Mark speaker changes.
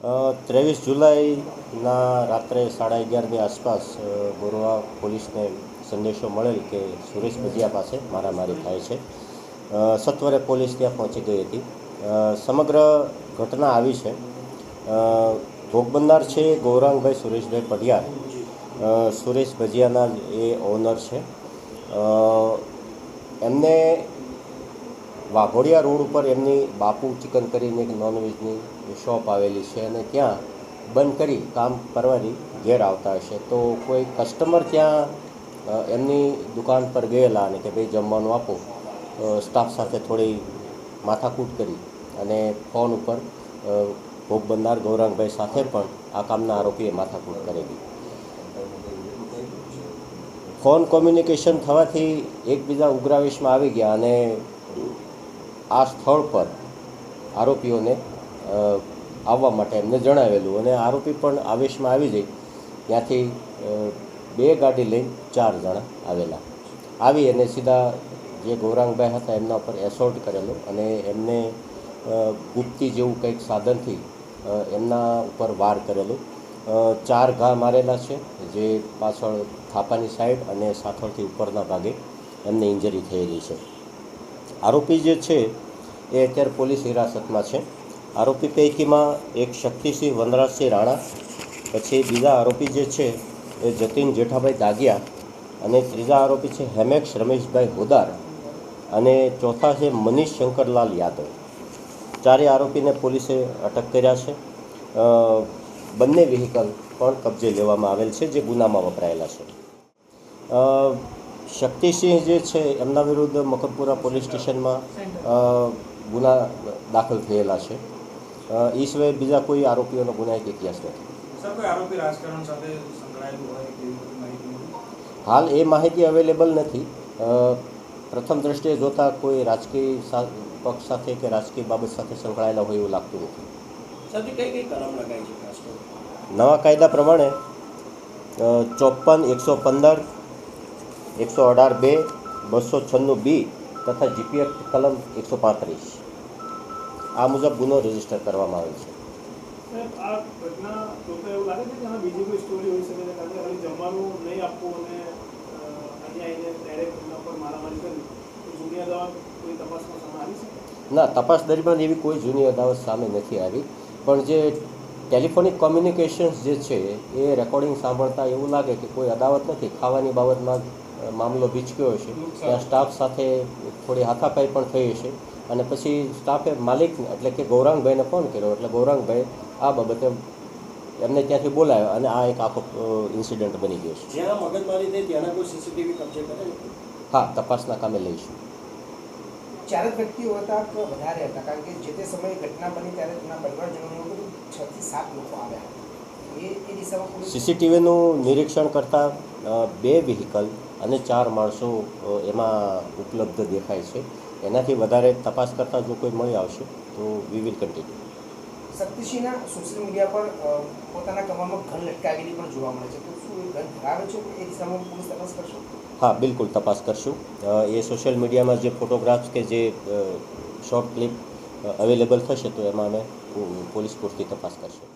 Speaker 1: 23 જુલાઈના રાત્રે 11:30ની આસપાસ બોરવા પોલીસને સંદેશો મળેલ કે સુરેશ ભજીયા પાસે મારામારી થાય છે. સત્વરે પોલીસ ત્યાં પહોંચી ગઈ હતી. સમગ્ર ઘટના આવી છે. ભોગ બનનાર છે ગૌરાંગભાઈ સુરેશભાઈ પઢિયાર. સુરેશ ભજીયાના એ ઓનર છે. એમને વાઘોડિયા રોડ ઉપર એમની બાપુ ચિકન કરીને એક નોનવેજની શોપ આવેલી છે અને ત્યાં બંધ કરી કામ કરવાની ઘેર આવતા હશે તો કોઈ કસ્ટમર ત્યાં એમની દુકાન પર ગયેલા અને કે ભાઈ જમવાનું આપો. સ્ટાફ સાથે થોડી માથાકૂટ કરી અને ફોન ઉપર ભોગ બનનાર ગૌરાંગભાઈ સાથે પણ આ કામના આરોપીએ માથાકૂટ કરેલી. ફોન કોમ્યુનિકેશન થવાથી એકબીજા ઉગ્રાવેશમાં આવી ગયા અને આ સ્થળ પર આરોપીઓને આવવા માટે એમને જણાવેલું અને આરોપી પણ આવેશમાં આવી જઈ ત્યાંથી 2 ગાડી લઈને 4 જણા આવેલા. આવી અને સીધા જે ગૌરાંગભાઈ હતા એમના ઉપર એસોલ્ટ કરેલો અને એમને ગુપ્તી જેવું કંઈક સાધનથી એમના ઉપર વાર કરેલો. 4 ઘા મારેલા છે, જે પાછળ થાપાની સાઈડ અને સાથળથી ઉપરના ભાગે એમને ઇન્જરી થયેલી છે. આરોપી જે છે એ અત્યારે પોલીસ હિરાસતમાં છે. આરોપી પૈકીમાં એક શક્તિસિંહ વનરાજસિંહ રાણા, પછી બીજા આરોપી જે છે એ જતીન જેઠાભાઈ દાગિયા અને ત્રીજા આરોપી છે હેમેક્ષ રમેશભાઈ હોદાર અને ચોથા છે મનીષ શંકરલાલ યાદવ. 4 આરોપીને પોલીસે અટક કર્યા છે. બંને વ્હીકલ પણ કબજે લેવામાં આવેલ છે જે ગુનામાં વપરાયેલા છે. શક્તિસિંહ જે છે એમના વિરુદ્ધ મકરપુરા પોલીસ સ્ટેશનમાં ગુના દાખલ થયેલા છે. એ સિવાય બીજા કોઈ આરોપીઓનો ગુનાહિત ઇતિહાસ નથી. હાલ એ માહિતી અવેલેબલ નથી. પ્રથમ દ્રષ્ટિએ જોતાં કોઈ રાજકીય પક્ષ સાથે કે રાજકીય બાબત સાથે સંકળાયેલા હોય એવું લાગતું નથી. નવા કાયદા પ્રમાણે 54, 115, 118(2), 296(b) તથા જીપીએફ કલમ 135 આ મુજબ ગુનો રજીસ્ટર કરવામાં આવેલ છે. ના, તપાસ દરમિયાન એવી કોઈ જૂની અદાવત સામે નથી આવી, પણ જે ટેલિફોનિક કોમ્યુનિકેશન્સ જે છે એ રેકોર્ડિંગ સાંભળતા એવું લાગે કે કોઈ અદાવત નથી, ખાવાની બાબતમાં મામલો ભીચક્યો હશે. ત્યાં સ્ટાફ સાથે થોડી હાથાપાઈ પણ થઈ હશે અને પછી સ્ટાફે માલિક એટલે કે ગૌરાંગભાઈને ફોન કર્યો એટલે ગૌરાંગભાઈ આ બાબતે એમને ત્યાંથી બોલાવ્યો અને આ એક આખો ઇન્સિડન્ટ બની ગયો છે.
Speaker 2: જ્યાં મગજમારી થઈ ત્યાંના કોઈ સીસીટીવી કબજે કરે?
Speaker 1: હા, તપાસના કામે લઈશું.
Speaker 3: 4 વ્યક્તિઓ હતા કે વધારે હતા? કારણ કે જે તે સમયે ઘટના બની ત્યારે તેના પરિવારજનોનું 6 થી 7 લોકો આવ્યા. એ દિશામાં
Speaker 1: સીસીટીવીનું નિરીક્ષણ કરતાં 2 વ્હીકલ અને 4 માણસો એમાં ઉપલબ્ધ દેખાય છે. એનાથી વધારે તપાસ કરતાં જો કોઈ મળી આવશે તો વી વિલ કન્ટિન્યુ.
Speaker 3: શક્તિસિંહના સોશિયલ મીડિયા પર પોતાના કમરમાં ઘન લટકાવેલી પણ જોવા મળે છે, તો શું એ ઘન ધરાવે છે? એ દિશામાં પોલીસ તપાસ કરશો?
Speaker 1: હા, બિલકુલ તપાસ કરશું. એ સોશિયલ મીડિયામાં જે ફોટોગ્રાફ્સ કે જે શોર્ટ ક્લિપ અવેલેબલ થશે તો એમાં અમે પોલીસ પૂરતી તપાસ કરશું.